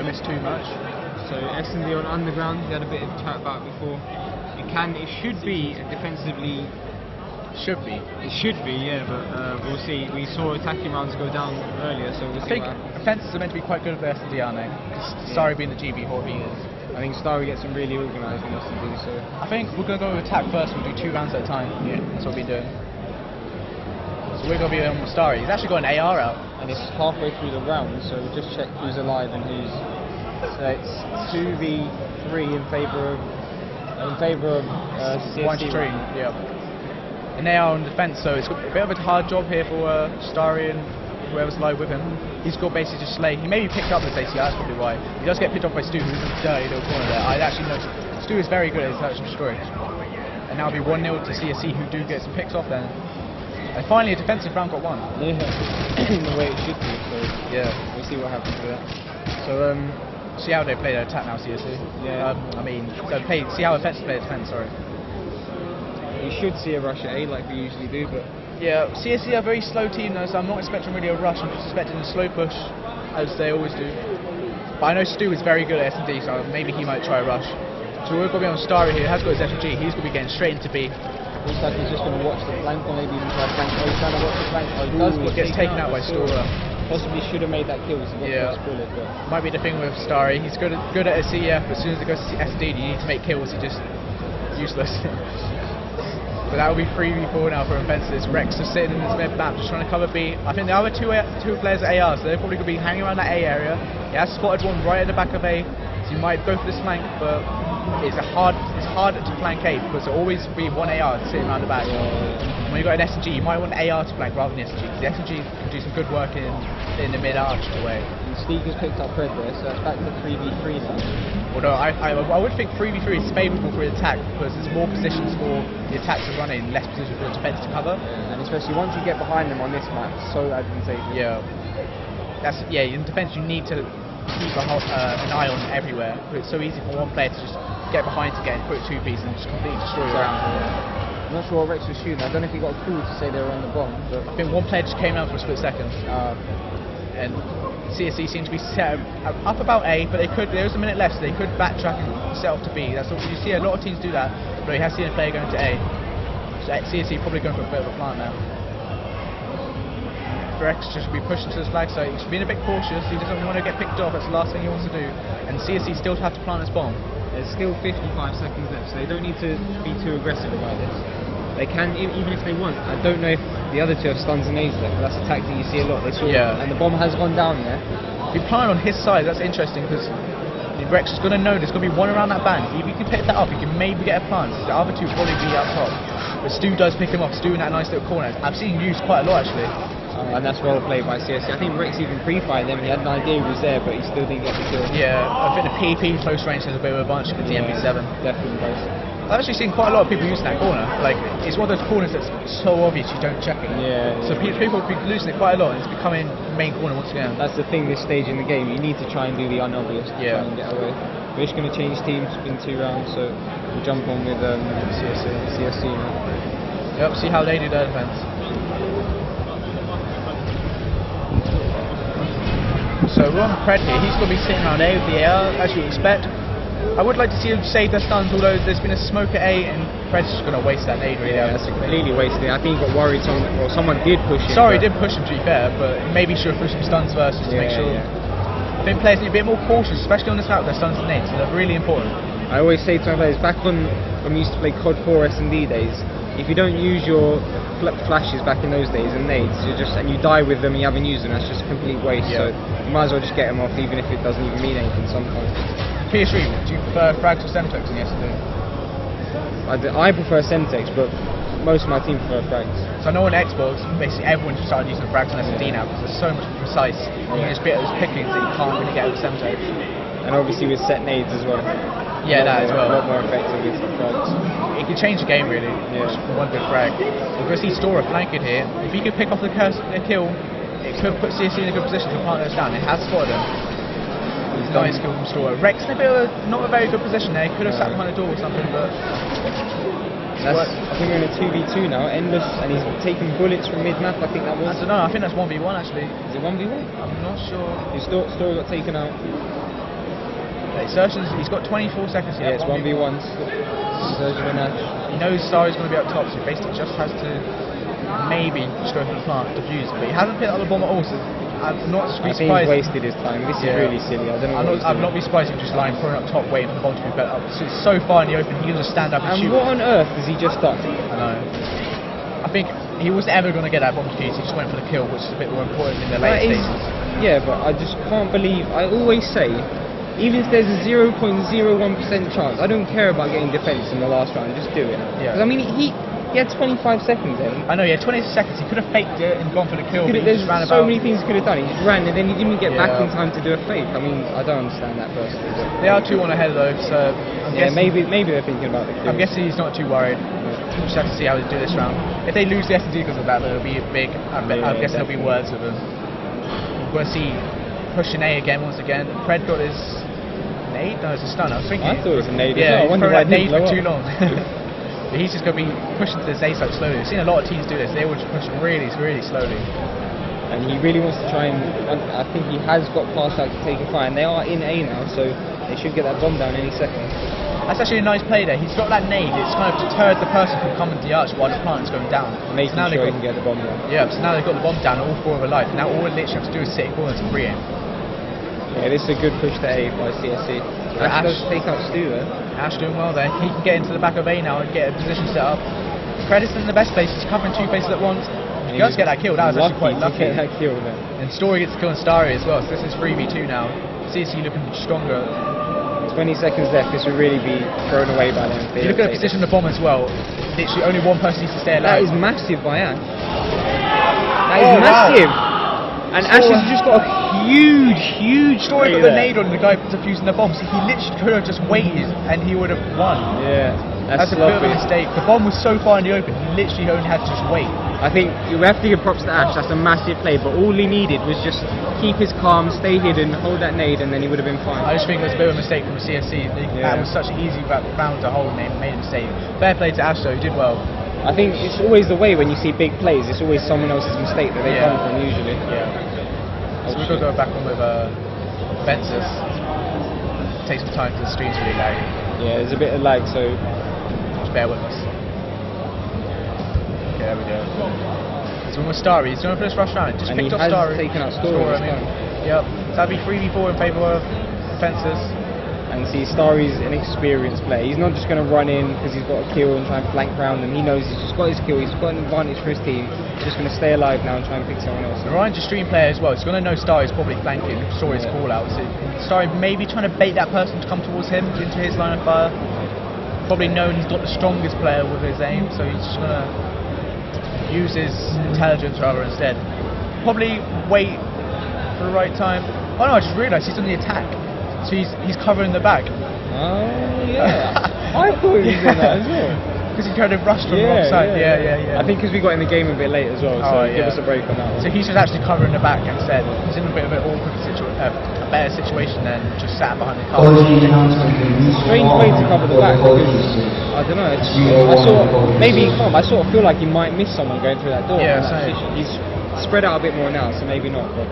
to miss too much. So S&D on underground, we had a bit of chat about it before. It should be defensively. It should be, yeah, but we'll see. We saw attacking rounds go down earlier, so we'll see. I think offences are meant to be quite good with S&D, aren't they? Starry being the GB horde he is. I think Starry gets them really organised in S&D, so. I think we're going to go with attack first. We'll do 2 rounds at a time. Yeah, that's what we're doing. So we're going to be on Starry. He's actually got an AR out. And it's halfway through the round, so we'll just check who's alive and who's. So it's 2v3 in favour of CSC. 1 to 3. Yeah. And they are on defence, so it's got a bit of a hard job here for Starry and whoever's alive with him. He's got basically just slay. He may be picked up with ACR, that's probably why. He does get picked off by Stu, who's in the dirty little corner there. I actually noticed Stu is very good at his search and destroy. And now it'll be 1-0 to CSC, who do get some picks off then. And finally a defensive round got won. Yeah, in the way it should be, so yeah. We'll see what happens with that. So see how they play their attack now, CSC. Yeah. See how offensive play defense, sorry. You should see a rush at A like we usually do, but yeah, CSC are a very slow team though, so I'm not expecting really a rush. I'm just expecting a slow push, as they always do. But I know Stu is very good at S&D, so maybe he might try a rush. So we're going to be on Starry here. He has got his FG. He's going to be getting straight into B. Looks like he's just going to watch the flank, or maybe even try to flank. Oh, he's trying to watch the flank. Oh, he does gets taken out by Stora. Possibly should have made that kill because he got the bullet. But might be the thing with Starry. He's good at a CF, but as soon as it goes to SD, you need to make kills. He's just useless. But that will be 3v4 now for Infensus. RyS just sitting in this mid map, just trying to cover B. I think the other two players are AR, so they're probably going to be hanging around that A area. He has spotted one right at the back of A, so you might go for this flank, but it's hard to flank A because there'll always be one AR sitting around the back. When you've got an SG, you might want an AR to flank rather than the SG, because the SG can do some good work in the mid-arch away. Steve has picked up red there, so that's back to 3v3 now. Although I would think 3v3 is favourable for the attack because there's more positions for the attack to run in, less positions for the defence to cover. And especially once you get behind them on this map, it's so advantageous. Yeah. In defence you need to keep an eye on everywhere. It's so easy for one player to just get behind again, put a 2-piece and just completely destroy your round. I'm not sure what RyS was shooting. I don't know if he got a clue to say they were on the bomb. But I think one player just came out for a split second. And CSC seems to be set up about A, but there was a minute left, so they could backtrack and set off to B. That's what you see a lot of teams do that, but you have seen a player going to A. So CSC probably going for a bit of a plant now. RyS just be pushing to the flag site. He's being a bit cautious. He doesn't want to get picked off. That's the last thing he wants to do. And CSC still have to plant his bomb. There's still 55 seconds left, so they don't need to be too aggressive about this. They can, even if they want. I don't know if the other two have stuns and nades left, but that's a tactic you see a lot. They saw and the bomb has gone down there. If you plant on his side, that's interesting because RyS is going to know there's going to be one around that bank. If you can pick that up, you can maybe get a plant. The other two probably be up top. But Stu does pick him off. Stu in that nice little corner. I've seen him used quite a lot actually. And that's well played by CSC. I think RyS even pre-fired them. He had an idea he was there, but he still didn't get the kill. Yeah, I think the PP close range has a bit of a bunch with the MW7. Definitely both. I've actually seen quite a lot of people using that corner. Like, it's one of those corners that's so obvious you don't check it. So people have been losing it quite a lot, and it's becoming main corner once again. That's the thing this stage in the game. You need to try and do the unobvious to try and get away. We're just going to change teams in 2 rounds, so we'll jump on with CSC now. Yep, see how they do their defense. So we're on Pred here. He's going to be sitting around A with the AR, as you expect. I would like to see him save their stuns, although there's been a smoke at A and Pred's just going to waste that nade really. That's completely wasted. I think he got worried someone did push him. Sorry, he did push him to be fair, but maybe should have pushed some stuns first just to make sure. I think players need to be a bit more cautious, especially on this map with their stuns and nades, so they're really important. I always say to my players, back when we used to play COD 4 S&D days, if you don't use your flashes back in those days and nades, and you die with them and you haven't used them, that's just a complete waste. So you might as well just get them off, even if it doesn't even mean anything sometimes. PS3, do you prefer frags or Semtex in the S&D? I prefer Semtex, but most of my team prefer frags. So I know on Xbox, basically everyone's started using frags on S&D now because they're so much more precise. You can just be at those pickings that you can't really get with Semtex. And obviously with set nades as well. Yeah, that as well. A lot more effective with frags. It can change the game really, just one good frag. We're going to see Stora flanking here. If he could pick off the kill, it could put CSC in a good position to plant those down. It has spotted him. Nice kill from Stora. RyS in not a very good position there. He could have sat behind the door or something, but I think we're in a 2v2 now, endless, and he's taking bullets from mid-map, I think that was. I don't know, I think that's 1v1 actually. Is it 1v1? I'm not sure. His Stora got taken out. Assertions, he's got 24 seconds here. Yeah, it's 1v1. Surgeon and Ash. He knows Starry's going to be up top, so he basically just has to maybe just go for the plant, defuse. But he hasn't picked up the bomb at all, so I'm not I think surprised. he's wasted his time. This is really silly. I don't know I'd not be surprised if he's just lying prone up top, waiting for the bomb to be better up. So it's so far in the open, he can just stand up and shoot. And what on earth has he just done? I know. I think he wasn't ever going to get that bomb defuse, he just went for the kill, which is a bit more important in the late stages. Yeah, but I just can't believe. I always say, even if there's a 0.01% chance, I don't care about getting defense in the last round, just do it. Yeah. Because I mean, he had 25 seconds then. I know, yeah, 20 seconds. He could have faked it and gone for the kill. But There's he just ran so about. many things he could have done. He just ran and then he didn't get back in Yeah. time to do a fake. I mean, I don't understand that personally. But They are 2-1 ahead though, so yeah, maybe they're thinking about the kill. I'm guessing he's not too worried. We'll just have to see how they do this round. If they lose the S&D because of that, then it'll be big. I'm guessing there'll be words of them. We're going to see pushing A again once again. Pred got his nade? No, it's a stun. I was thinking. I thought it was a nade. Yeah, I he's wonder thrown why that it nade didn't for blow too up. long. But he's just going to be pushing to this A side slowly. We've seen a lot of teams do this. They will just push really, really slowly. And he really wants to try and. I think he has got past that to take a fire, and they are in A now, so they should get that bomb down any second. That's actually a nice play there. He's got that nade. It's kind of deterred the person from coming to the arch while the plant is going down. Making so now sure he can get the bomb down. Yeah, so now they've got the bomb down, all 4 are alive. Now all they literally have to do is sit corners and free aim. Yeah, this is a good push to A by CSC. Ash does take out Stu though. Ash doing well there. He can get into the back of A now and get a position set up. Credit's in the best place. He's covering 2 places at once. He does get that kill. That was actually quite lucky. To get that kill then. And Story gets the kill on Starry as well. So this is 3v2 now. CSC looking stronger. 20 seconds left, this will really be thrown away by them. If you look at the position of the bomb as well, literally only one person needs to stay alive. That is massive by Ash. That is massive. Wow. And Ash has just got a huge Story got the nade on the guy defusing the bomb, so he literally could have just waited and he would have won. Yeah, that's a bit of a mistake. The bomb was so far in the open, he literally only had to just wait. I think you have to give props to Ash, that's a massive play, but all he needed was just keep his calm, stay hidden, hold that nade, and then he would have been fine. I just think it was a bit of a mistake from CSC. That was such an easy round to hold, and they made a mistake. Fair play to Ash though, he did well. I think it's always the way when you see big plays, it's always someone else's mistake that they come from usually. Yeah. So we've got to go back on with Infensus. Take some time because the stream's really laggy. Yeah, there's a bit of lag, so just bear with us. Okay, there we go. So we're with Starry. He's going for this rush round. Just picked up Starry. And he has taken out Story. Yep. So that'd be 3v4 in favour of Infensus. And see, Starry's an experienced player. He's not just going to run in because he's got a kill and try and flank round them. He knows he's just got his kill. He's got an advantage for his team. He's just going to stay alive now and try and pick someone else. Ryan's a stream player as well. He's going to know Starry's probably flanking. Saw his call out. So Starry maybe trying to bait that person to come towards him into his line of fire. Probably knowing he's got the strongest player with his aim, so he's just going to use his intelligence rather instead. Probably wait for the right time. Oh no, I just realised he's on the attack. So he's covering the back. Oh yeah. I thought he was doing that as well. Because he kind of rushed from the wrong side. Yeah. I think because we got in the game a bit late as well, so give us a break on that one. So he's just actually covering the back instead. He's in a bit of an awkward situation, a better situation than just sat behind the car. Strange way to cover the back because I don't know. I sort of feel like he might miss someone going through that door. Yeah, he's spread out a bit more now, so maybe not. But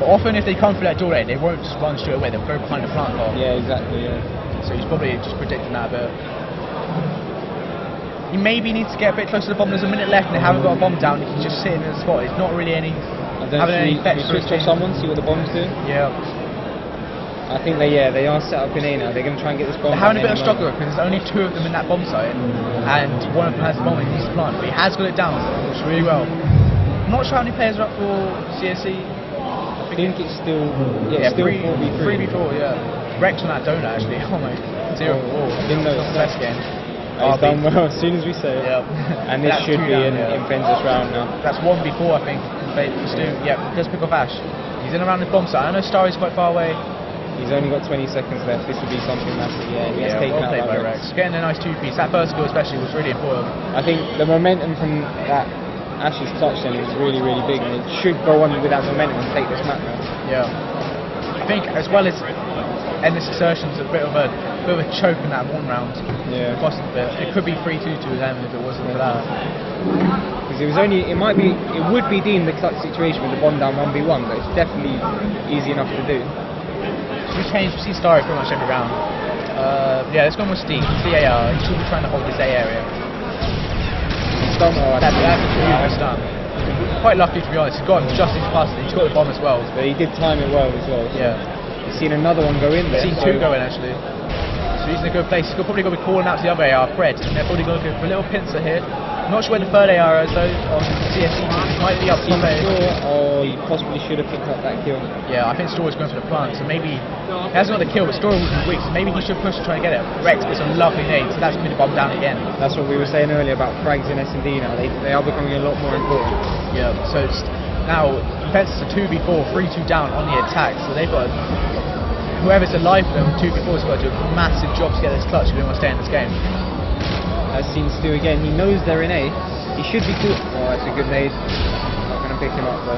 often if they come through that door, they won't just run straight away. They'll go behind the plant car. Yeah, exactly. Yeah. So he's probably just predicting that a bit. He maybe needs to get a bit closer to the bomb. There's a minute left and they haven't got a bomb down. He's just sitting in the spot. It's not really any. Having any effects. Switch off someone, see what the bomb's do. Yeah. I think they are set up in A now. They're going to try and get this bomb. They're having a bit of struggle because there's only 2 of them in that bomb site, and one of them has the bomb and he needs to plant. But he has got it down, which is really well. I'm not sure how many players are up for CSC. I think it's still 4v3. 3v4, yeah. Rex on that donut actually. Oh my. 0-4. I didn't know the best game. He's done well as soon as we say it. Yep. And this should be an Infensus round now. That's 1v4 I think. Yeah, just pick off Ash. He's in around the bomb site. I know Starry's quite far away. He's only got 20 seconds left. This would be something massive. Yeah, he has taken well out played by Rex. Getting a nice 2-piece. That first goal especially was really important. I think the momentum from that Ash's touch then is really, really big, and it should go on with that momentum and take this map now. Yeah. I think as well as endless assertions, a bit of a choke in that one round. Yeah. Cost a bit. It could be 3-2 to them if it wasn't for that. Because it would be deemed the clutch situation with the bomb down 1v1, but it's definitely easy enough to do. We see Starry pretty much every round. Yeah, let's go with Steve. CAR. He should be trying to hold this A area. He's done well. That's a beautiful stun. Quite lucky to be honest. He's got him just in past it. He's got the bomb as well. But he did time it well as well. Yeah. He's seen another one go in there. He's seen two go in actually. So he's in a good place. He's probably going to be calling out to the other AR, Fred, and they're probably going to go for a little pincer here. I'm not sure where the third AR is though on CSE. He might be up top A. Oh, you possibly should have picked up that kill. Yeah, I think Story's going for the plant, so maybe he hasn't got the kill, but Story will be weak, so maybe he should push to try and get it. Rex gets a lovely nade, so that's going to be the bomb down again. That's what we were saying earlier about frags in S&D now. They are becoming a lot more important. Yeah, so it's now Infensus are 2v4, 3-2 down on the attack, so they've got whoever's alive for them, 2v4 has got to do a massive job to get this clutch if they want to stay in this game. As seen Stu again, he knows they're in A. He should be good. Oh, that's a good nade. Not going to pick him up though.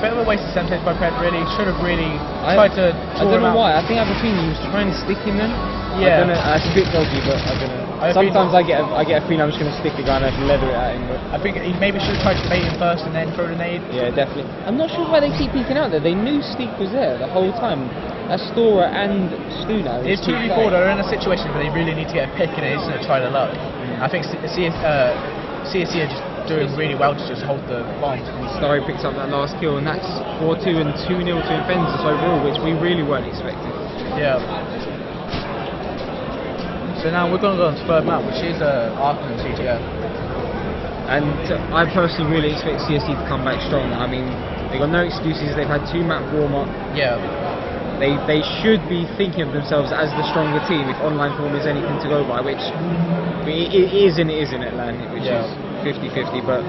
Bit of a waste of percentage by Fred, really. Should have really tried to. I don't know why. I think I have a feeling he was trying to stick him then. Yeah. I don't know. It's a bit dodgy, but I don't know. Sometimes I get a feeling I'm just going to stick the guy and I can leather it at him. But I think he maybe should have tried to bait him first and then throw the nade. Yeah, definitely. I'm not sure why they keep peeking out there. They knew Steak was there the whole time. Astora and Stu now. It's 2v4. They're in a situation where they really need to get a pick and it's going to try their luck. I think CSE are just doing really well to just hold the bomb. Starry picks up that last kill, and that's 4-2 and 2-0 to Infensus overall, which we really weren't expecting. Yeah. So now we're going to go on to third map, which is Arkham CGF. And I personally really expect CSE to come back strong. I mean, they've got no excuses. They've had 2 map warm up. Yeah. They should be thinking of themselves as the stronger team if online form is anything to go by, which it is and it isn't at LAN, which is 50-50, but